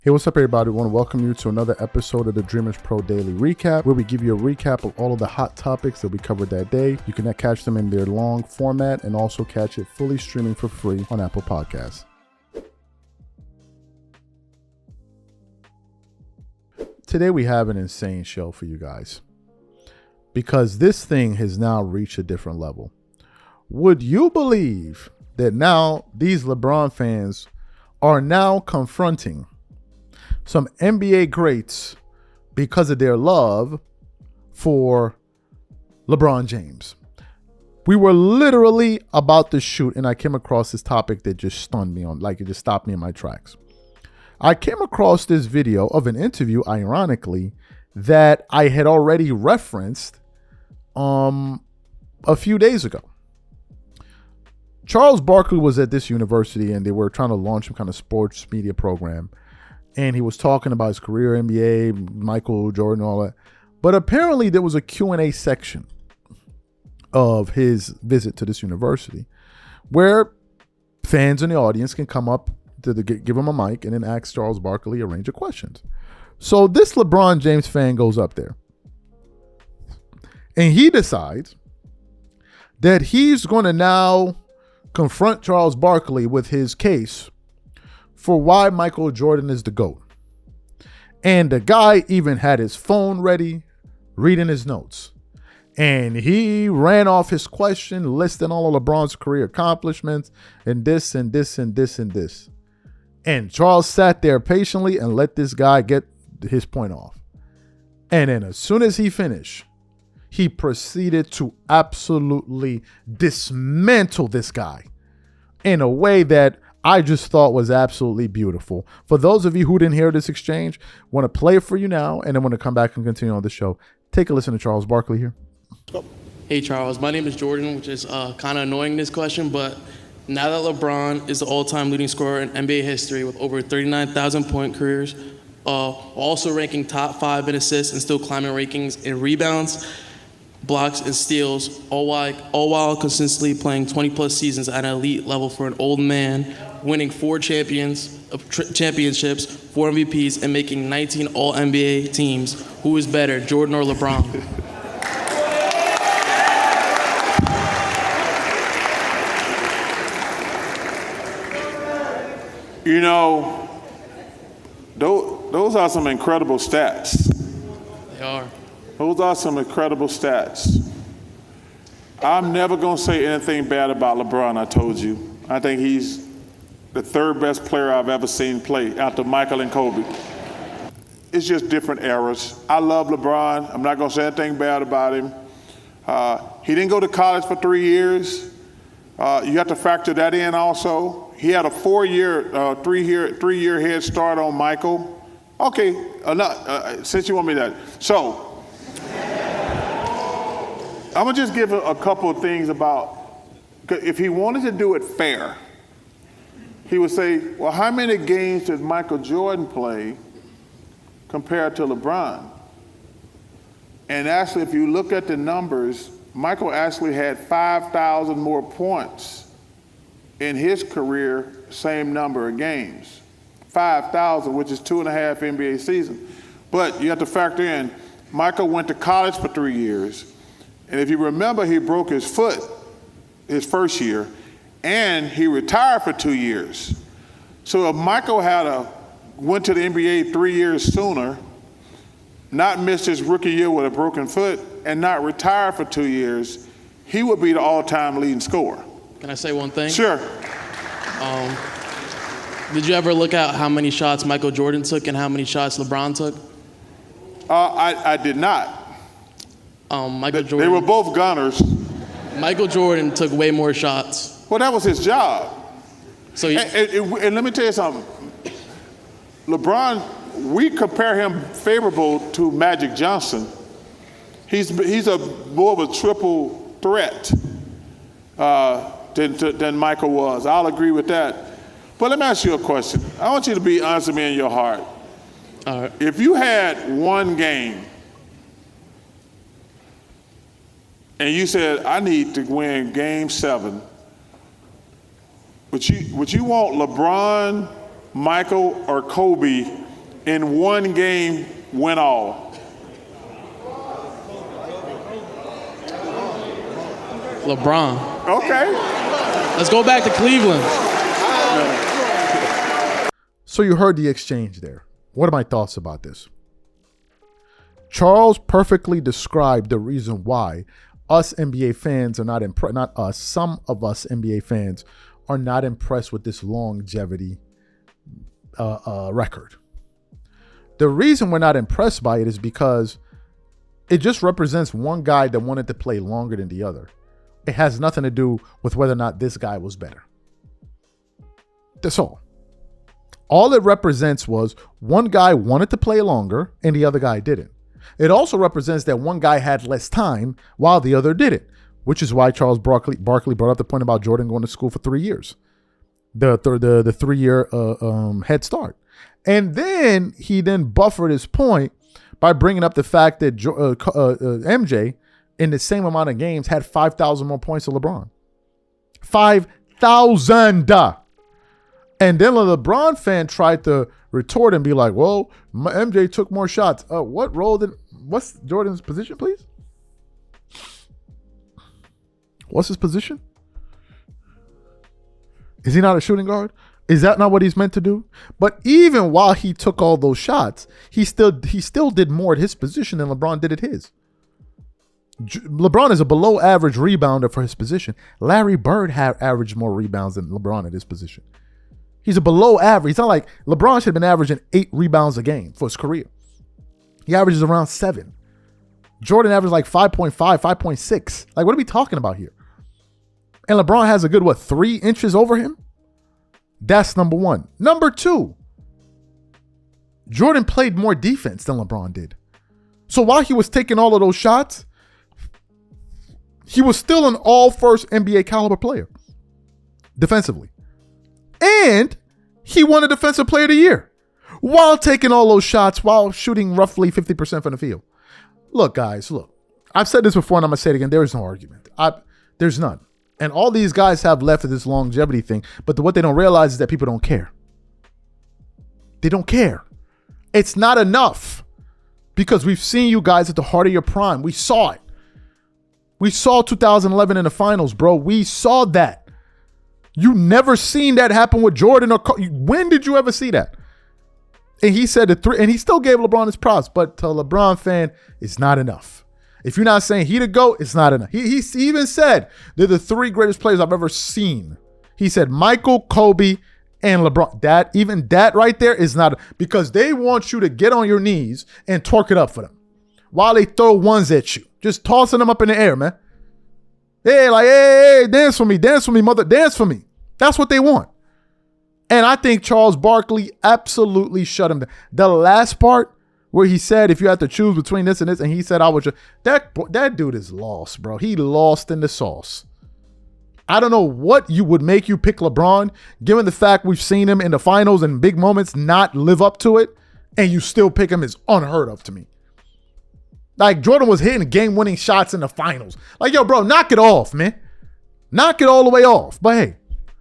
Hey, what's up, everybody? I want to welcome you to another episode of the Dreamers Pro Daily Recap, where we give you a recap of all of the hot topics that we covered that day. You can catch them in their long format and also catch it fully streaming for free on Apple Podcasts. Today we have an insane show for you guys because this thing has now reached a different level. Would you believe that now these LeBron fans are now confronting some NBA greats because of their love for LeBron James? We were literally about to shoot, and I came across this topic that just stunned me it just stopped me in my tracks. I came across this video of an interview, ironically, that I had already referenced a few days ago. Charles Barkley was at this university, and they were trying to launch some kind of sports media program. And he was talking about his career, NBA, Michael Jordan, all that. But apparently there was a Q&A section of his visit to this university where fans in the audience can come up to give him a mic and then ask Charles Barkley a range of questions. So this LeBron James fan goes up there and he decides that he's going to now confront Charles Barkley with his case for why Michael Jordan is the GOAT. And the guy even had his phone ready, reading his notes. And he ran off his question, listing all of LeBron's career accomplishments and this and this and this and this. And Charles sat there patiently and let this guy get his point off. And then as soon as he finished, he proceeded to absolutely dismantle this guy in a way that I just thought was absolutely beautiful. For those of you who didn't hear this exchange, want to play it for you now, and then want to come back and continue on the show. Take a listen to Charles Barkley here. Hey, Charles. My name is Jordan, which is kind of annoying, this question, but now that LeBron is the all-time leading scorer in NBA history with over 39,000 point careers, also ranking top 5 in assists and still climbing rankings in rebounds, blocks, and steals, all while consistently playing 20-plus seasons at an elite level for an old man, winning 4 championships, 4 MVPs, and making 19 All-NBA teams. Who is better, Jordan or LeBron? You know, those are some incredible stats. They are. Those are some incredible stats. I'm never going to say anything bad about LeBron, I told you. I think he's the 3rd best player I've ever seen play after Michael and Kobe. It's just different eras. I love LeBron. I'm not going to say anything bad about him. He didn't go to college for 3 years. You have to factor that in also. He had a 3-year head start on Michael. Okay, since you want me that. So, I'm going to just give a couple of things about, if he wanted to do it fair, he would say, well, how many games did Michael Jordan play compared to LeBron? And actually, if you look at the numbers, Michael actually had 5,000 more points in his career, same number of games. 5,000, which is 2.5 NBA seasons. But you have to factor in, Michael went to college for 3 years. And if you remember, he broke his foot his first year, and he retired for 2 years. So if Michael went to the NBA 3 years sooner, not missed his rookie year with a broken foot, and not retired for 2 years, he would be the all-time leading scorer. Can I say one thing? Sure. Did you ever look at how many shots Michael Jordan took and how many shots LeBron took? I did not. Michael Jordan. They were both gunners. Michael Jordan took way more shots. Well, that was his job. So and let me tell you something. LeBron, we compare him favorable to Magic Johnson. He's more of a triple threat than Michael was. I'll agree with that. But let me ask you a question. I want you to be honest with me in your heart. All right. If you had one game and you said, I need to win game 7, would you want LeBron, Michael, or Kobe in one game win all? LeBron. Okay. Let's go back to Cleveland. So you heard the exchange there. What are my thoughts about this? Charles perfectly described the reason why us NBA fans are not impressed. Not us. Some of us NBA fans are not impressed with this longevity record. The reason we're not impressed by it is because it just represents one guy that wanted to play longer than the other. It has nothing to do with whether or not this guy was better. That's all. All it represents was one guy wanted to play longer and the other guy didn't. It also represents that one guy had less time while the other didn't, which is why Charles Barkley brought up the point about Jordan going to school for 3 years, the 3-year head start. And then he then buffered his point by bringing up the fact that MJ, in the same amount of games, had 5,000 more points than LeBron. 5,000. And then a LeBron fan tried to retort and be like, well, MJ took more shots. What's Jordan's position, please? What's his position? Is he not a shooting guard? Is that not what he's meant to do? But even while he took all those shots, he still did more at his position than LeBron did at his. LeBron is a below average rebounder for his position. Larry Bird had averaged more rebounds than LeBron at his position. He's a below average. It's not like LeBron should have been averaging 8 rebounds a game for his career. He averages around 7. Jordan averaged like 5.5, 5.6. Like, what are we talking about here? And LeBron has a good, 3 inches over him? That's number one. Number two, Jordan played more defense than LeBron did. So while he was taking all of those shots, he was still an all-first NBA caliber player defensively. And he won a Defensive Player of the Year while taking all those shots, while shooting roughly 50% from the field. Look, guys, I've said this before and I'm going to say it again. There is no argument. There's none. And all these guys have left of this longevity thing. But what they don't realize is that people don't care. They don't care. It's not enough because we've seen you guys at the heart of your prime. We saw it. We saw 2011 in the finals, bro. We saw that. You never seen that happen with Jordan or when did you ever see that? And he said and he still gave LeBron his props, but to a LeBron fan, it's not enough. If you're not saying he the GOAT, it's not enough. He even said they're the 3 greatest players I've ever seen. He said Michael, Kobe, and LeBron. That right there is not, because they want you to get on your knees and torque it up for them while they throw ones at you. Just tossing them up in the air, man. Hey, dance for me, mother, dance for me. That's what they want. And I think Charles Barkley absolutely shut him down. The last part where he said, if you had to choose between this and this, and he said, I would, that dude is lost, bro. He lost in the sauce. I don't know what would make you pick LeBron, given the fact we've seen him in the finals and big moments not live up to it, and you still pick him is unheard of to me. Like, Jordan was hitting game-winning shots in the finals. Like, yo, bro, knock it off, man. Knock it all the way off. But hey,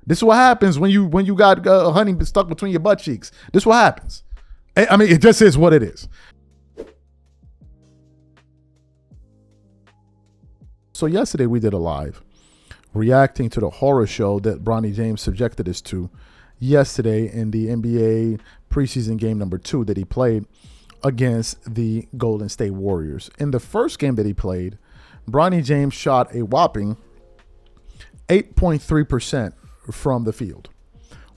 this is what happens when you got honey stuck between your butt cheeks. This is what happens. I mean, it just is what it is. So yesterday we did a live reacting to the horror show that Bronny James subjected us to yesterday in the NBA preseason game number 2 that he played against the Golden State Warriors. In the first game that he played, Bronny James shot a whopping 8.3% from the field,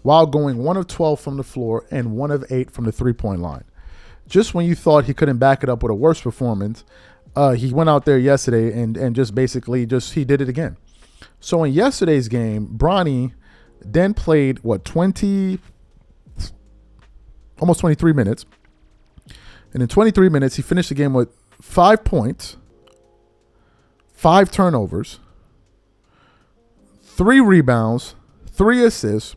while going 1 of 12 from the floor and 1 of 8 from the 3-point line. Just when you thought he couldn't back it up with a worse performance, he went out there yesterday and just basically he did it again. So in yesterday's game, Bronny then played, almost 23 minutes. And in 23 minutes, he finished the game with 5 points, 5 turnovers, 3 rebounds, 3 assists,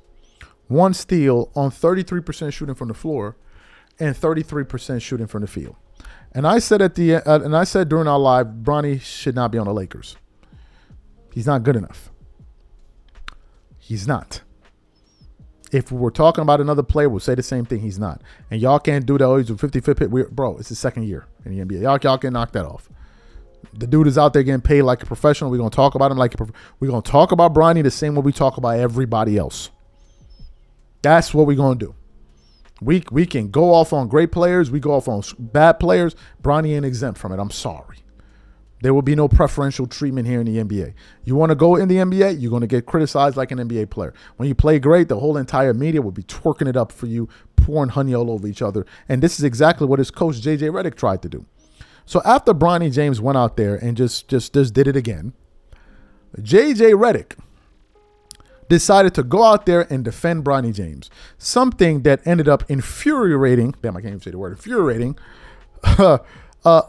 1 steal on 33% shooting from the floor and 33% shooting from the field. And I said during our live, Bronny should not be on the Lakers. He's not good enough. He's not. If we're talking about another player, we'll say the same thing. He's not. And y'all can't do that. Oh, he's a 55th pick. Bro, it's his second year in the NBA. Y'all can knock that off. The dude is out there getting paid like a professional. We're going to talk about him we're going to talk about Bronny the same way we talk about everybody else. That's what we're going to do. We can go off on great players. We go off on bad players. Bronny ain't exempt from it. I'm sorry. There will be no preferential treatment here in the NBA. You want to go in the NBA, you're going to get criticized like an NBA player. When you play great, the whole entire media will be twerking it up for you, pouring honey all over each other. And this is exactly what his coach, J.J. Redick, tried to do. So after Bronny James went out there and just did it again, J.J. Redick decided to go out there and defend Bronny James, something that ended up infuriating, damn, I can't even say the word, infuriating,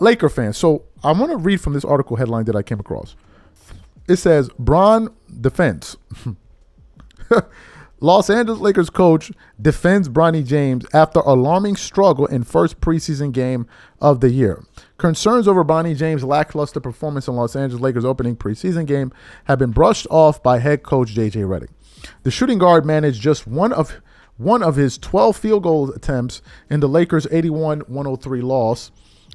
Laker fans. So I want to read from this article headline that I came across. It says, Bron defense. Los Angeles Lakers coach defends Bronny James after alarming struggle in first preseason game of the year. Concerns over Bronny James' lackluster performance in Los Angeles Lakers opening preseason game have been brushed off by head coach J.J. Redick. The shooting guard managed just one of his 12 field goal attempts in the Lakers' 81-103 loss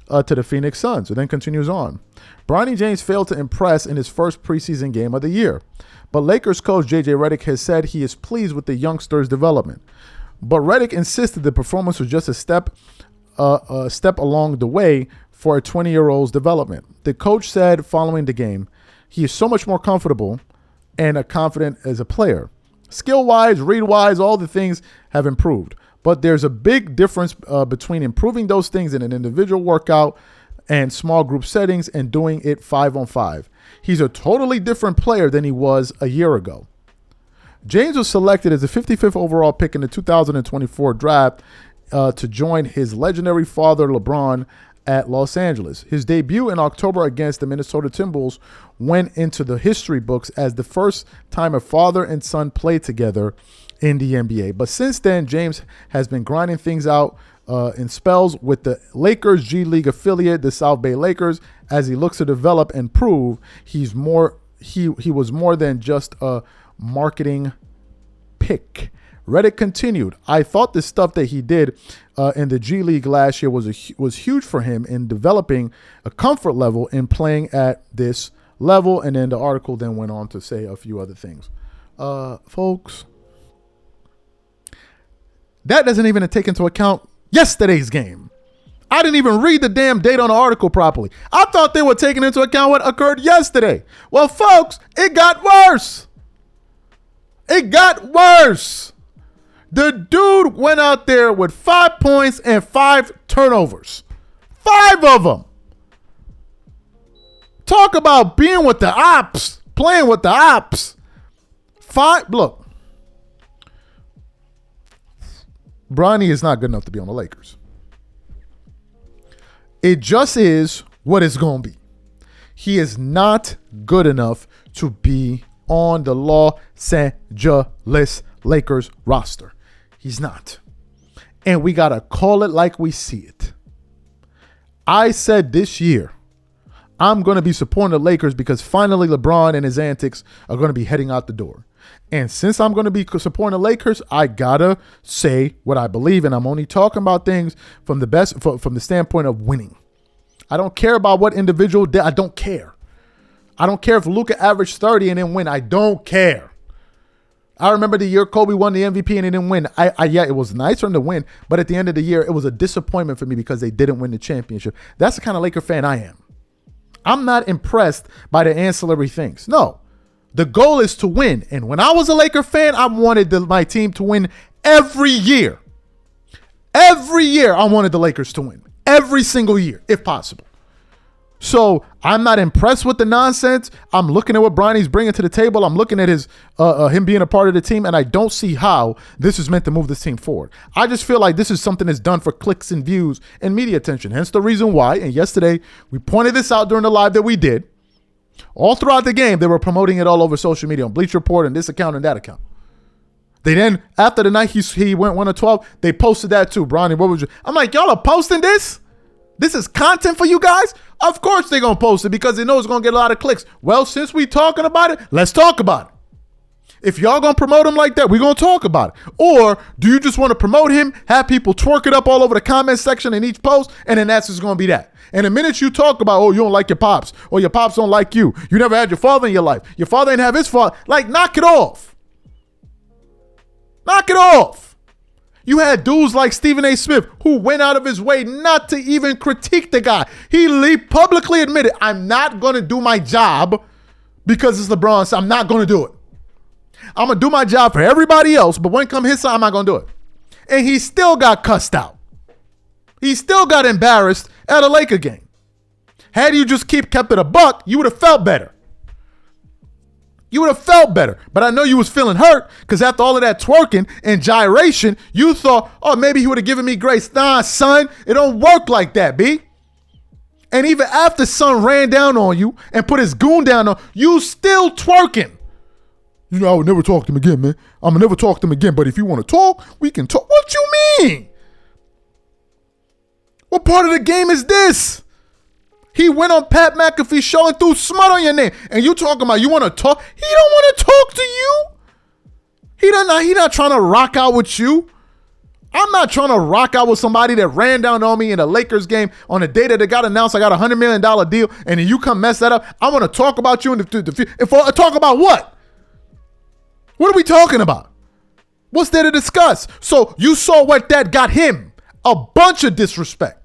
to the Phoenix Suns. It then continues on. Bronny James failed to impress in his first preseason game of the year, but Lakers coach J.J. Redick has said he is pleased with the youngster's development. But Redick insisted the performance was just a step along the way for a 20-year-old's development. The coach said following the game, he is so much more comfortable and confident as a player. Skill-wise, read-wise, all the things have improved. But there's a big difference between improving those things in an individual workout and small group settings and doing it 5-on-5. He's a totally different player than he was a year ago. James was selected as the 55th overall pick in the 2024 draft to join his legendary father, LeBron, at Los Angeles. His debut in October against the Minnesota Timberwolves went into the history books as the first time a father and son played together in the NBA. But since then, James has been grinding things out in spells with the Lakers G League affiliate, the South Bay Lakers, as he looks to develop and prove he was more than just a marketing pick. Redick continued, I thought the stuff that he did in the G League last year was huge for him in developing a comfort level in playing at this level. And then the article then went on to say a few other things. Folks, that doesn't even take into account yesterday's game. I didn't even read the damn date on the article properly. I thought they were taking into account what occurred yesterday. Well, folks, it got worse. It got worse. The dude went out there with 5 points and 5 turnovers. 5 of them. Talk about being with the ops, playing with the ops. 5, look. Bronny is not good enough to be on the Lakers. It just is what it's going to be. He is not good enough to be on the Los Angeles Lakers roster. He's not. And we got to call it like we see it. I said this year, I'm going to be supporting the Lakers because finally LeBron and his antics are going to be heading out the door. And since I'm going to be supporting the Lakers, I got to say what I believe. And I'm only talking about things from the standpoint of winning. I don't care about what individual did. I don't care. I don't care if Luka averaged 30 and didn't win. I don't care. I remember the year Kobe won the MVP and he didn't win. Yeah, it was nice for him to win, but at the end of the year, it was a disappointment for me because they didn't win the championship. That's the kind of Laker fan I am. I'm not impressed by the ancillary things. No, the goal is to win. And when I was a Laker fan, I wanted my team to win every year. Every year, I wanted the Lakers to win. Every single year, if possible. So I'm not impressed with the nonsense. I'm looking at what Bronny's bringing to the table. I'm looking at his him being a part of the team, and I don't see how this is meant to move this team forward. I just feel like this is something that's done for clicks and views and media attention. Hence the reason why, and yesterday we pointed this out during the live that we did. All throughout the game, they were promoting it all over social media on Bleacher Report and this account and that account. They then, after the night he went 1-12, they posted that too. Bronny, what was you? I'm like, y'all are posting this? This is content for you guys? Of course they're going to post it because they know it's going to get a lot of clicks. Well, since we talking about it, let's talk about it. If y'all gonna promote him like that, we're gonna talk about it. Or do you just want to promote him, have people twerk it up all over the comment section in each post, and then that's just gonna be that? And the minute you talk about, oh, you don't like your pops, or your pops don't like you, you never had your father in your life, your father didn't have his father, like, knock it off. Knock it off. You had dudes like Stephen A. Smith who went out of his way not to even critique the guy. He publicly admitted, I'm not gonna do my job because it's LeBron, so I'm not gonna do it. I'm going to do my job for everybody else, but when it comes his time, I'm not going to do it. And he still got cussed out. He still got embarrassed at a Laker game. Had you just kept it a buck, you would have felt better. You would have felt better. But I know you was feeling hurt because after all of that twerking and gyration, you thought, oh, maybe he would have given me grace. Nah, son, it don't work like that, B. And even after son ran down on you and put his goon down on you, still twerking. You know, I would never talk to him again, man. I'm going to never talk to him again. But if you want to talk, we can talk. What you mean? What part of the game is this? He went on Pat McAfee's show and threw smut on your name. And you talking about you want to talk? He don't want to talk to you. He not trying to rock out with you. I'm not trying to rock out with somebody that ran down on me in a Lakers game on the day that it got announced I got a $100 million deal. And then you come mess that up. I want to talk about you in the future. Talk about what? What are we talking about? What's there to discuss? So you saw what that got him. A bunch of disrespect.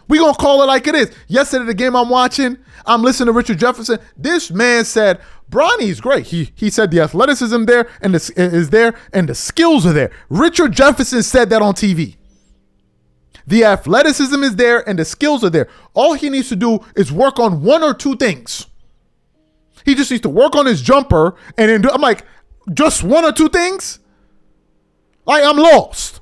We gonna call it like it is. Yesterday, the game I'm watching, I'm listening to Richard Jefferson. This man said, Bronny's great. He said the athleticism there and is there and the skills are there. Richard Jefferson said that on TV. The athleticism is there and the skills are there. All he needs to do is work on one or two things. He just needs to work on his jumper and then I'm like, just one or two things? Like, I'm lost.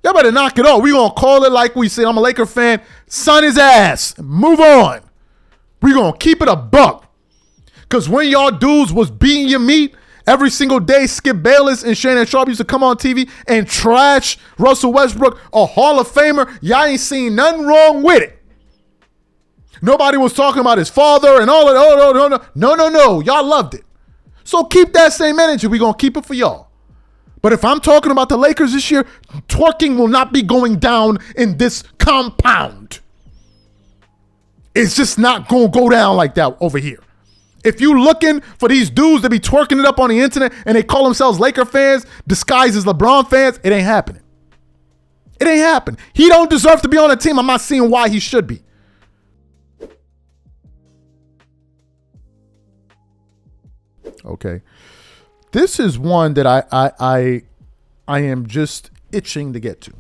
Y'all better knock it off. We gonna call it like we said. I'm a Laker fan. Son his ass. Move on. We gonna keep it a buck. Because when y'all dudes was beating your meat every single day, Skip Bayless and Shannon Sharp used to come on TV and trash Russell Westbrook, a Hall of Famer. Y'all ain't seen nothing wrong with it. Nobody was talking about his father and all of that. No. Y'all loved it. So keep that same energy. We're going to keep it for y'all. But if I'm talking about the Lakers this year, twerking will not be going down in this compound. It's just not going to go down like that over here. If you looking for these dudes to be twerking it up on the internet and they call themselves Laker fans disguised as LeBron fans, it ain't happening. It ain't happening. He don't deserve to be on the team. I'm not seeing why he should be. Okay. This is one that I am just itching to get to.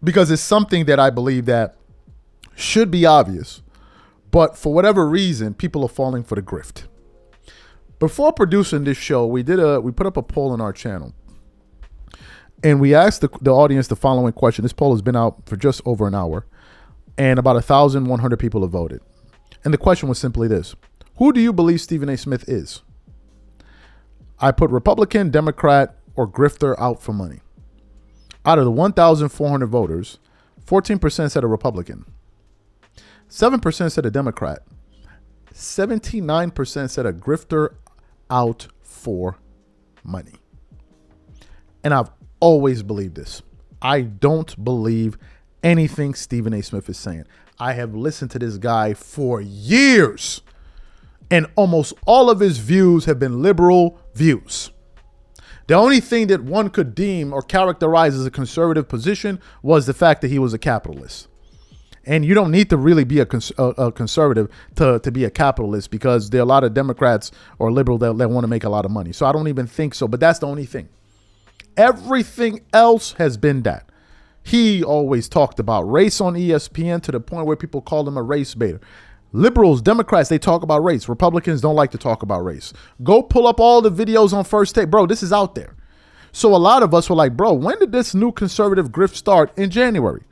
Because it's something that I believe that should be obvious, but for whatever reason, people are falling for the grift. Before producing this show, we put up a poll on our channel. And we asked the audience the following question. This poll has been out for just over an hour. And about 1,100 people have voted. And the question was simply this. Who do you believe Stephen A. Smith is? I put Republican, Democrat, or grifter out for money. Out of the 1,400 voters, 14% said a Republican. 7% said a Democrat. 79% said a grifter out for money. And I've always believed this. I don't believe anything Stephen A. Smith is saying. I have listened to this guy for years. And almost all of his views have been liberal views. The only thing that one could deem or characterize as a conservative position was the fact that he was a capitalist. And you don't need to really be a conservative to be a capitalist, because there are a lot of Democrats or liberal that want to make a lot of money. So I don't even think so. But that's the only thing. Everything else has been that. He always talked about race on ESPN to the point where people called him a race baiter. Liberals, Democrats, they talk about race. Republicans don't like to talk about race. Go pull up all the videos on First Take. Bro, this is out there. So a lot of us were like, bro, when did this new conservative grift start? In January.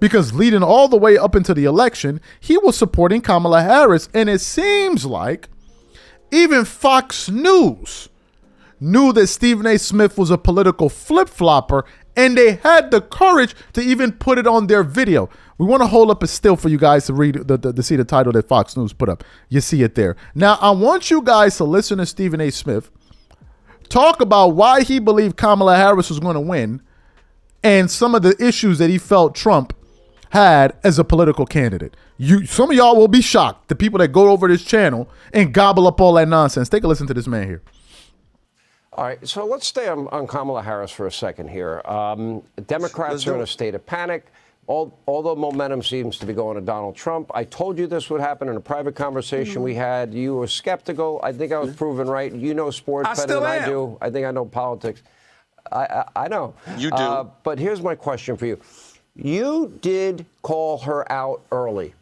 Because leading all the way up into the election, he was supporting Kamala Harris. And it seems like even Fox News knew that Stephen A. Smith was a political flip-flopper And they had the courage to even put it on their video. We want to hold up a still for you guys to read, to see the title that Fox News put up. You see it there. Now, I want you guys to listen to Stephen A. Smith talk about why he believed Kamala Harris was going to win and some of the issues that he felt Trump had as a political candidate. Some of y'all will be shocked, the people that go over this channel and gobble up all that nonsense. Take a listen to this man here. All right, so let's stay on Kamala Harris for a second here. Democrats are in a state of panic. All the momentum seems to be going to Donald Trump. I told you this would happen in a private conversation we had. You were skeptical. I think I was proven right. You know sports better than I do. I think I know politics. I know. You do. But here's my question for you. You did call her out early,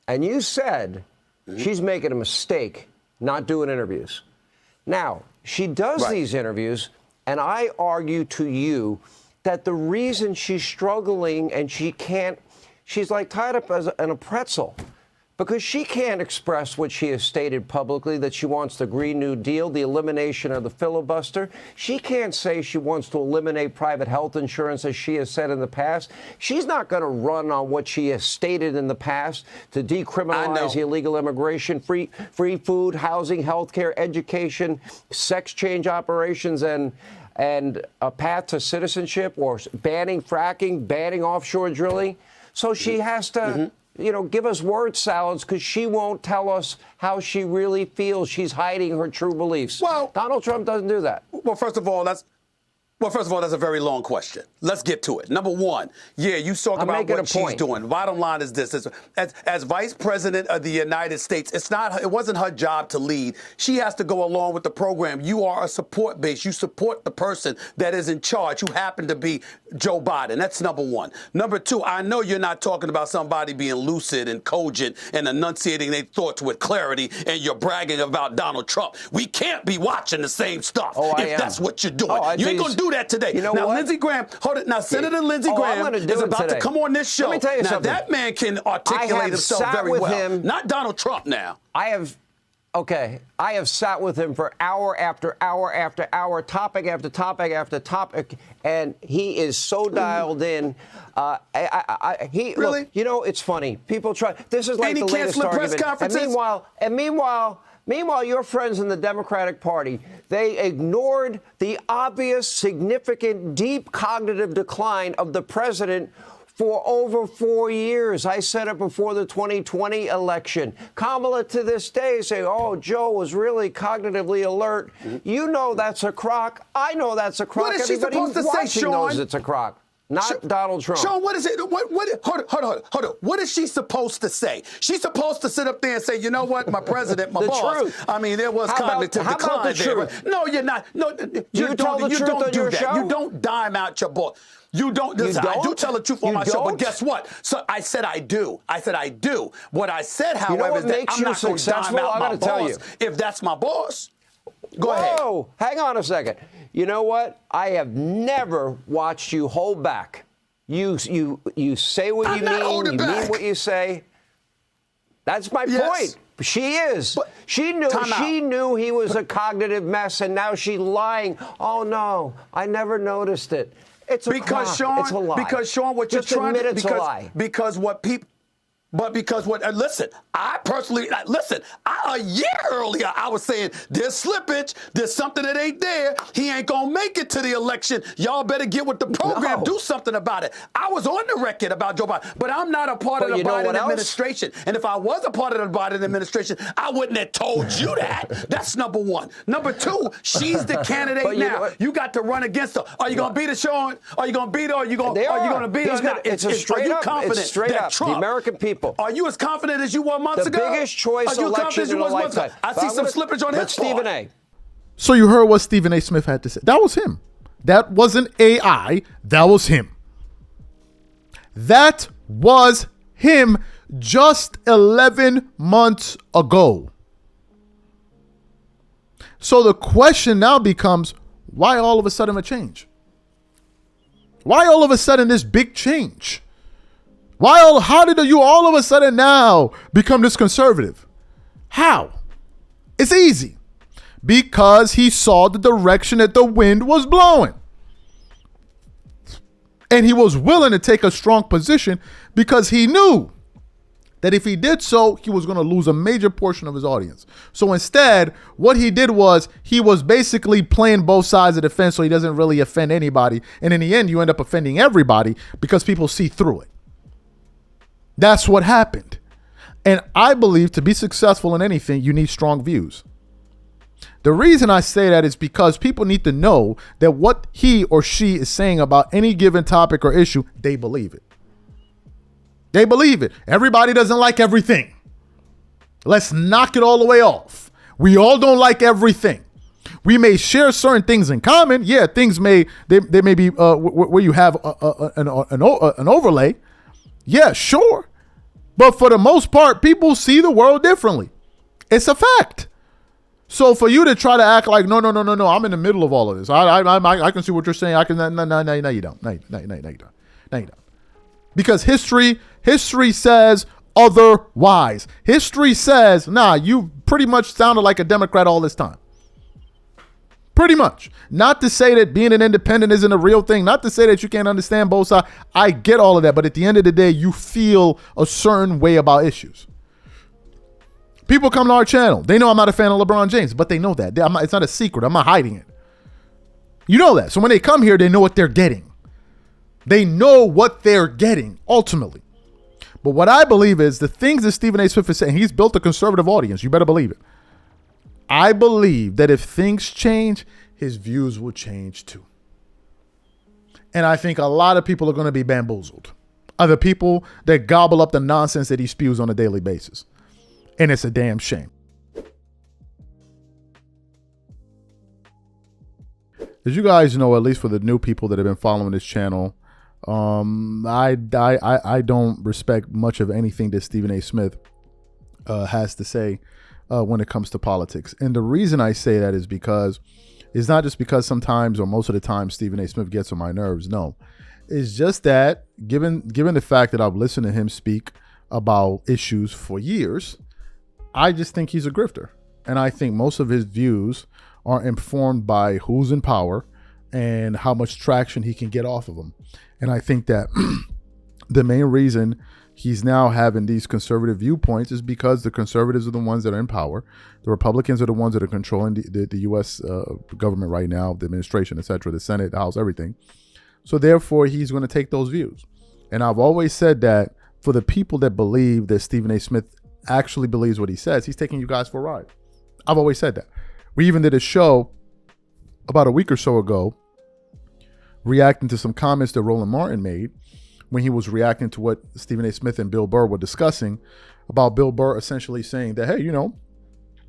and you said she's making a mistake not doing interviews. Now, she does these interviews, and I argue to you that the reason she's struggling and she's like tied up in a pretzel because she can't express what she has stated publicly, that she wants the Green New Deal, the elimination of the filibuster. She can't say she wants to eliminate private health insurance, as she has said in the past. She's not going to run on what she has stated in the past to decriminalize illegal immigration, free food, housing, health care, education, sex change operations, and a path to citizenship, or banning fracking, banning offshore drilling. So she has to, give us word salads because she won't tell us how she really feels. She's hiding her true beliefs. Well, Donald Trump doesn't do that. Well, first of all, that's a very long question. Let's get to it. Number one, you talk about what she's doing. Bottom line is this: as Vice President of the United States, it wasn't her job to lead. She has to go along with the program. You are a support base. You support the person that is in charge, who happened to be Joe Biden. That's number one. Number two, I know you're not talking about somebody being lucid and cogent and enunciating their thoughts with clarity, and you're bragging about Donald Trump. We can't be watching the same stuff if that's what you're doing. You ain't going to do that today. You know now, what? Lindsey Graham, hold it. Now, Senator Lindsey Graham is about to come on this show. Let me tell you something. That man can articulate himself very well. Not Donald Trump now. I have sat with him for hour after hour after hour, topic after topic after topic, and he is so dialed in. Really? Look, it's funny. People try. This is like the latest argument. And meanwhile, your friends in the Democratic Party, they ignored the obvious, significant, deep cognitive decline of the president for over 4 years. I said it before the 2020 election. Kamala to this day say, Joe was really cognitively alert. You know that's a crock. I know that's a crock. What is she supposed to say, Sean? Knows it's a crock. Not Donald Trump. Sean, what is it? Hold on. What is she supposed to say? She's supposed to sit up there and say, you know what, my president, my boss. Truth. I mean, there was cognitive decline there. No, you're not. No, you don't do that. You don't dime out your boss. You don't. Listen, I do tell the truth on my show, but guess what? So I said I do. What I said, however, is that I'm not going to dime out my boss if that's my boss. Go ahead. Whoa, hang on a second. You know what? I have never watched you hold back. You say what you mean. You mean what you say. That's my point. She is. But she knew he was a cognitive mess, and now she's lying. Oh no, I never noticed it. It's a crock. It's a lie. Because Sean, what you're trying to admit it's a lie. Because what people. But because listen, I personally, a year earlier, I was saying there's slippage, there's something that ain't there. He ain't going to make it to the election. Y'all better get with the program, do something about it. I was on the record about Joe Biden, but I'm not a part of the Biden administration. And if I was a part of the Biden administration, I wouldn't have told you that. That's number one. Number two, she's the candidate now. You got to run against her. Are you going to beat her, Sean? Are you going to beat her? Are you going to beat her? It's straight up. The American people. Are you as confident as you were months ago? The biggest choice election in a lifetime. I see some slippage on his part. Stephen A. So you heard what Stephen A. Smith had to say. That was him. That wasn't AI. That was him. That was him just 11 months ago. So the question now becomes, why all of a sudden a change? Why all of a sudden this big change? How did you all of a sudden now become this conservative? How? It's easy. Because he saw the direction that the wind was blowing. And he was willing to take a strong position because he knew that if he did so, he was going to lose a major portion of his audience. So instead, what he did was he was basically playing both sides of the fence so he doesn't really offend anybody. And in the end, you end up offending everybody because people see through it. That's what happened. And I believe to be successful in anything, you need strong views. The reason I say that is because people need to know that what he or she is saying about any given topic or issue, they believe it. They believe it. Everybody doesn't like everything. Let's knock it all the way off. We all don't like everything. We may share certain things in common. Yeah, things may be where you have an overlay. Yeah, sure. But for the most part, people see the world differently. It's a fact. So for you to try to act like, no, I'm in the middle of all of this. I can see what you're saying. I can, no, you don't. No, you don't. Because history says otherwise. History says, nah, you pretty much sounded like a Democrat all this time. Pretty much. Not to say that being an independent isn't a real thing. Not to say that you can't understand both sides. I get all of that. But at the end of the day, you feel a certain way about issues. People come to our channel. They know I'm not a fan of LeBron James, but they know that. It's not a secret. I'm not hiding it. You know that. So when they come here, they know what they're getting. They know what they're getting, ultimately. But what I believe is the things that Stephen A. Smith is saying, he's built a conservative audience. You better believe it. I believe that if things change, his views will change too. And I think a lot of people are going to be bamboozled. Other people that gobble up the nonsense that he spews on a daily basis. And it's a damn shame. As you guys know, at least for the new people that have been following this channel, I don't respect much of anything that Stephen A. Smith has to say when it comes to politics. And the reason I say that is because it's not just because sometimes or most of the time Stephen A. Smith gets on my nerves. No, it's just that given the fact that I've listened to him speak about issues for years, I just think he's a grifter. And I think most of his views are informed by who's in power and how much traction he can get off of them. And I think that the main reason he's now having these conservative viewpoints is because the conservatives are the ones that are in power. The Republicans are the ones that are controlling the U.S. Government right now, the administration, etc., the Senate, the House, everything. So therefore, he's going to take those views. And I've always said that for the people that believe that Stephen A. Smith actually believes what he says, he's taking you guys for a ride. I've always said that. We even did a show about a week or so ago reacting to some comments that Roland Martin made when he was reacting to what Stephen A. Smith and Bill Burr were discussing about Bill Burr essentially saying that, hey,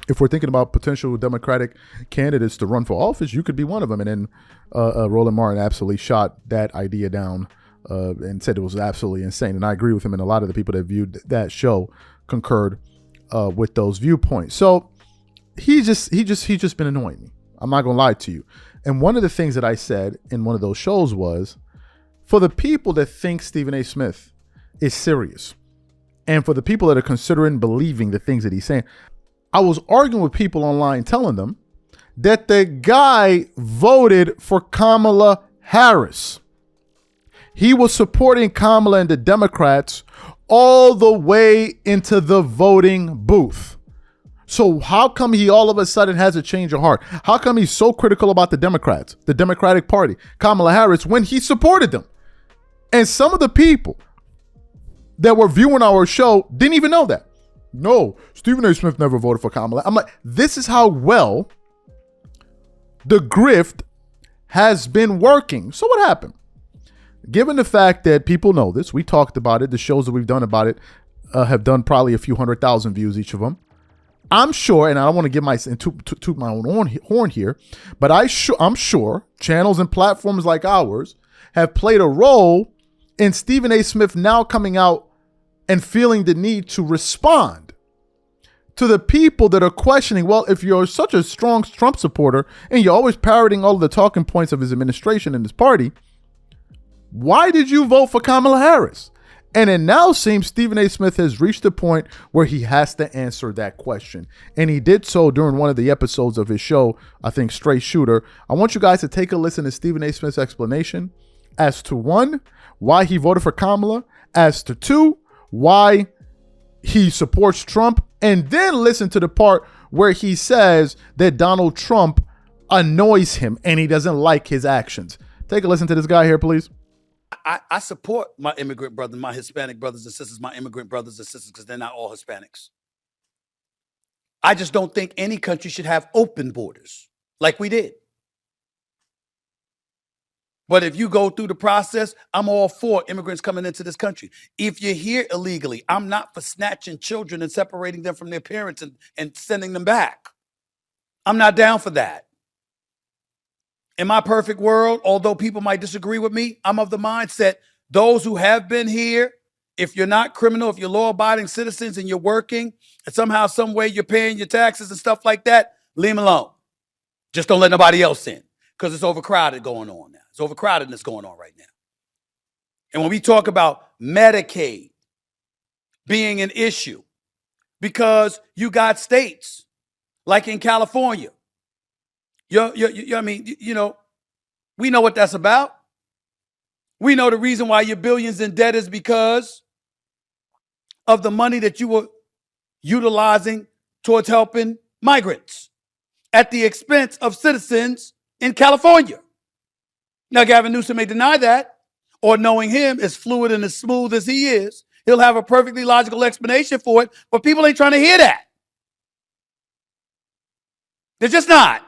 if we're thinking about potential Democratic candidates to run for office, you could be one of them. And then Roland Martin absolutely shot that idea down and said it was absolutely insane. And I agree with him, and a lot of the people that viewed that show concurred with those viewpoints. So he's just been annoying me. I'm not gonna lie to you. And one of the things that I said in one of those shows was, for the people that think Stephen A. Smith is serious, and for the people that are considering believing the things that he's saying, I was arguing with people online telling them that the guy voted for Kamala Harris. He was supporting Kamala and the Democrats all the way into the voting booth. So how come he all of a sudden has a change of heart? How come he's so critical about the Democrats, the Democratic Party, Kamala Harris, when he supported them? And some of the people that were viewing our show didn't even know that. No, Stephen A. Smith never voted for Kamala. I'm like, this is how well the grift has been working. So what happened? Given the fact that people know this, we talked about it, the shows that we've done about it have done probably a few 100,000 views each of them. I'm sure, and I don't want to give my toot my own horn here, but I'm sure channels and platforms like ours have played a role in Stephen A. Smith now coming out and feeling the need to respond to the people that are questioning, well, if you're such a strong Trump supporter and you're always parroting all of the talking points of his administration and his party, why did you vote for Kamala Harris? And it now seems Stephen A. Smith has reached a point where he has to answer that question. And he did so during one of the episodes of his show, I think Straight Shooter. I want you guys to take a listen to Stephen A. Smith's explanation as to 1, why he voted for Kamala, as to 2, why he supports Trump, and then listen to the part where he says that Donald Trump annoys him and he doesn't like his actions. Take a listen to this guy here, please. I support my immigrant brothers, my Hispanic brothers and sisters, my immigrant brothers and sisters, because they're not all Hispanics. I just don't think any country should have open borders like we did. But if you go through the process, I'm all for immigrants coming into this country. If you're here illegally, I'm not for snatching children and separating them from their parents and sending them back. I'm not down for that. In my perfect world, although people might disagree with me, I'm of the mindset, those who have been here, if you're not criminal, if you're law-abiding citizens and you're working, and somehow, some way you're paying your taxes and stuff like that, leave them alone. Just don't let nobody else in, because it's overcrowded going on now. It's overcrowdedness going on right now. And when we talk about Medicaid being an issue, because you got states like in California, I mean, you know, we know what that's about. We know the reason why you're billions in debt is because of the money that you were utilizing towards helping migrants at the expense of citizens in California. Now, Gavin Newsom may deny that, or knowing him as fluid and as smooth as he is, he'll have a perfectly logical explanation for it, but people ain't trying to hear that. They're just not.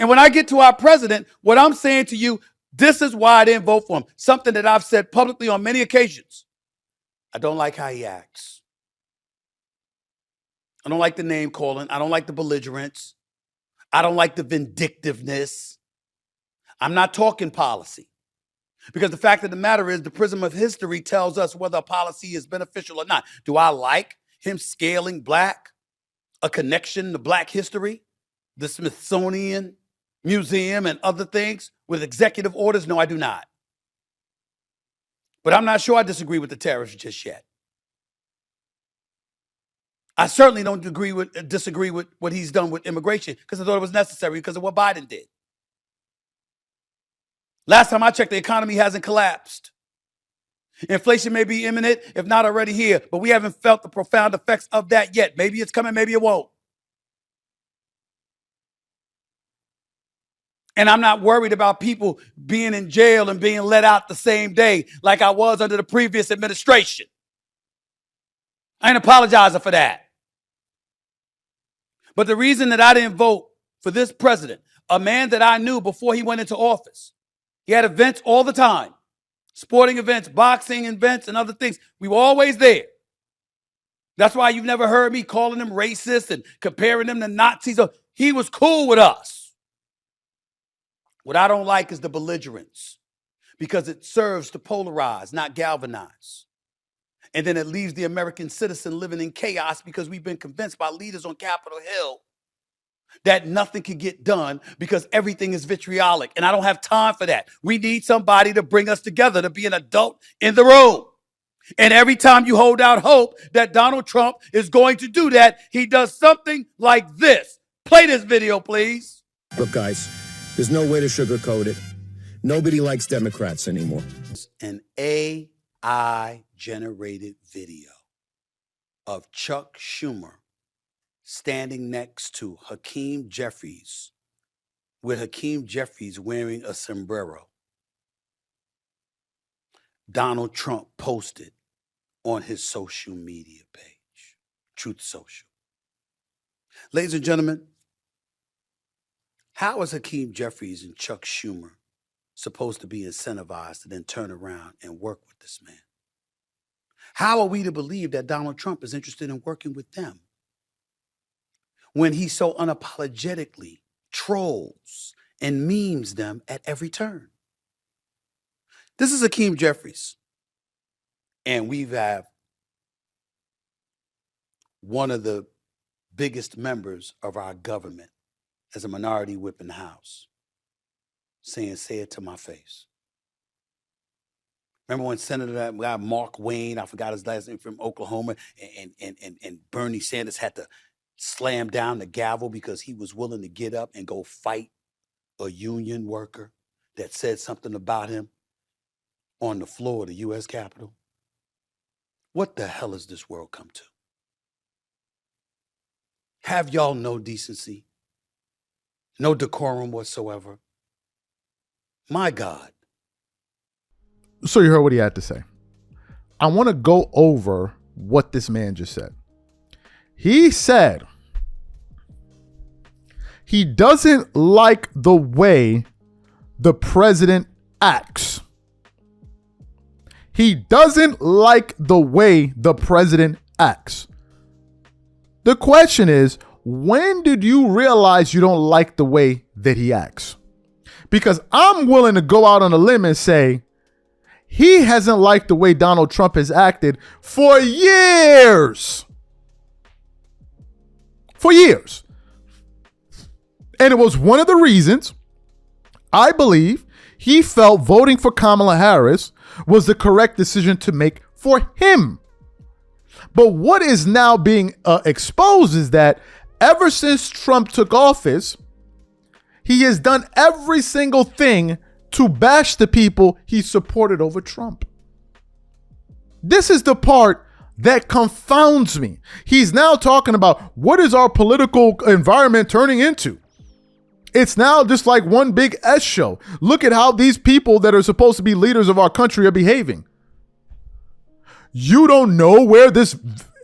And when I get to our president, what I'm saying to you, this is why I didn't vote for him. Something that I've said publicly on many occasions. I don't like how he acts. I don't like the name calling. I don't like the belligerence. I don't like the vindictiveness. I'm not talking policy. Because the fact of the matter is, the prism of history tells us whether a policy is beneficial or not. Do I like him scaling black? A connection to black history? The Smithsonian Museum and other things with executive orders? No, I do not. But I'm not sure I disagree with the tariffs just yet. I certainly don't disagree with what he's done with immigration, because I thought it was necessary because of what Biden did. Last time I checked, the economy hasn't collapsed. Inflation may be imminent, if not already here, but we haven't felt the profound effects of that yet. Maybe it's coming, maybe it won't. And I'm not worried about people being in jail and being let out the same day like I was under the previous administration. I ain't apologizing for that. But the reason that I didn't vote for this president, a man that I knew before he went into office, he had events all the time, sporting events, boxing events, and other things. We were always there. That's why you've never heard me calling them racist and comparing them to Nazis. He was cool with us. What I don't like is the belligerence, because it serves to polarize, not galvanize. And then it leaves the American citizen living in chaos because we've been convinced by leaders on Capitol Hill that nothing can get done because everything is vitriolic. And I don't have time for that. We need somebody to bring us together, to be an adult in the room. And every time you hold out hope that Donald Trump is going to do that, he does something like this. Play this video, please. Look, guys, there's no way to sugarcoat it. Nobody likes Democrats anymore. An AI-generated video of Chuck Schumer standing next to Hakeem Jeffries, with Hakeem Jeffries wearing a sombrero. Donald Trump posted on his social media page, Truth Social. Ladies and gentlemen, how is Hakeem Jeffries and Chuck Schumer supposed to be incentivized to then turn around and work with this man? How are we to believe that Donald Trump is interested in working with them when he so unapologetically trolls and memes them at every turn? This is Hakeem Jeffries, and we have one of the biggest members of our government as a minority whip in the House saying, "Say it to my face." Remember when Senator Mark Wayne, I forgot his last name, from Oklahoma, and Bernie Sanders had to slam down the gavel because he was willing to get up and go fight a union worker that said something about him on the floor of the U.S. Capitol? What the hell has this world come to? Have y'all no decency? No decorum whatsoever? My God. So you heard what he had to say. I want to go over what this man just said. He said he doesn't like the way the president acts. He doesn't like the way the president acts. The question is, when did you realize you don't like the way that he acts? Because I'm willing to go out on a limb and say he hasn't liked the way Donald Trump has acted for years. For years. And it was one of the reasons I believe he felt voting for Kamala Harris was the correct decision to make for him. But what is now being exposed is that ever since Trump took office, he has done every single thing to bash the people he supported over Trump. This is the part that confounds me. He's now talking about what is our political environment turning into? It's now just like one big S show. Look at how these people that are supposed to be leaders of our country are behaving. You don't know where this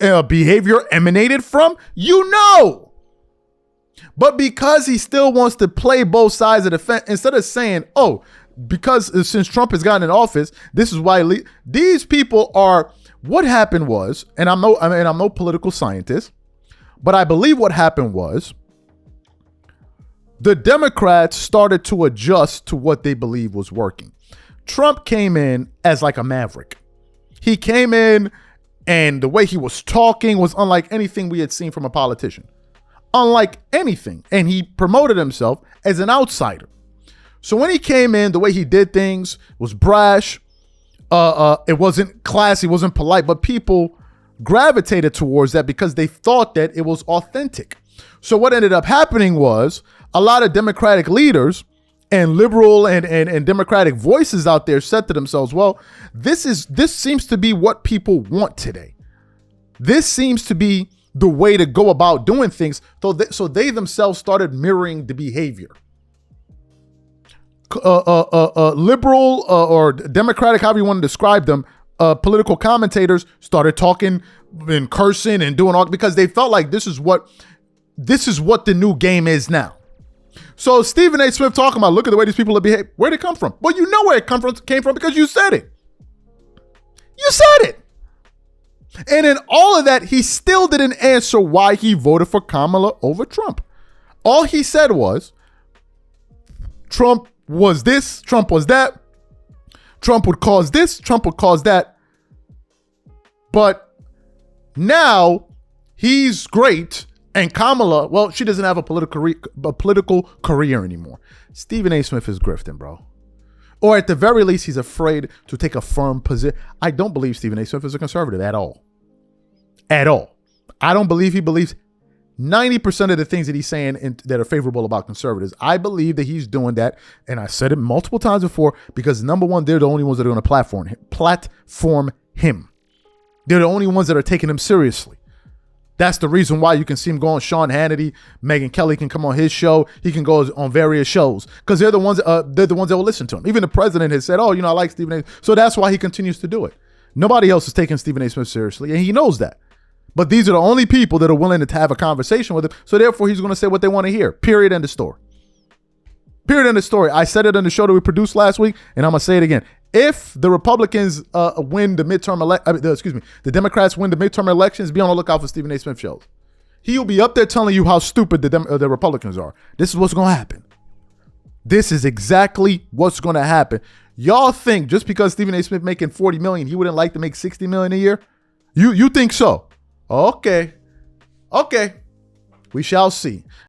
behavior emanated from? You know. But because he still wants to play both sides of the fence, instead of saying, oh, because since Trump has gotten in office, this is why these people are, what happened was, and I'm no political scientist, but I believe what happened was the Democrats started to adjust to what they believe was working. Trump came in as like a maverick. He came in and the way he was talking was unlike anything we had seen from a politician. Unlike anything. And he promoted himself as an outsider. So when he came in, the way he did things was brash. It wasn't classy, it wasn't polite, but people gravitated towards that because they thought that it was authentic. So what ended up happening was a lot of Democratic leaders and liberal and Democratic voices out there said to themselves, well, this seems to be what people want today. This seems to be the way to go about doing things. So they themselves started mirroring the behavior. Liberal or Democratic, however you want to describe them, political commentators started talking and cursing and doing all because they felt like this is what the new game is now. So Stephen A. Smith talking about, look at the way these people are behaving. Where'd it come from? Well, you know where it came from because you said it. You said it. And in all of that, he still didn't answer why he voted for Kamala over Trump. All he said was, Trump was this, Trump was that. Trump would cause this, Trump would cause that. But now he's great. And Kamala, well, she doesn't have a political career anymore. Stephen A. Smith is grifting, bro. Or at the very least, he's afraid to take a firm position. I don't believe Stephen A. Smith is a conservative at all. At all. I don't believe he believes 90% of the things that he's saying that are favorable about conservatives. I believe that he's doing that, and I said it multiple times before, because number one, they're the only ones that are going to platform him. They're the only ones that are taking him seriously. That's the reason why you can see him go on Sean Hannity. Megyn Kelly can come on his show. He can go on various shows because they're the ones that will listen to him. Even the president has said, "Oh, I like Stephen A." So that's why he continues to do it. Nobody else is taking Stephen A. Smith seriously, and he knows that. But these are the only people that are willing to have a conversation with him. So therefore, he's going to say what they want to hear. Period. End of story. Period. End of story. I said it on the show that we produced last week, and I'm going to say it again. If the Republicans win the the Democrats win the midterm elections, be on the lookout for Stephen A. Smith shows. He'll be up there telling you how stupid the Republicans are. This is what's going to happen. This is exactly what's going to happen. Y'all think just because Stephen A. Smith making $40 million, he wouldn't like to make $60 million a year? You think so? Okay. We shall see.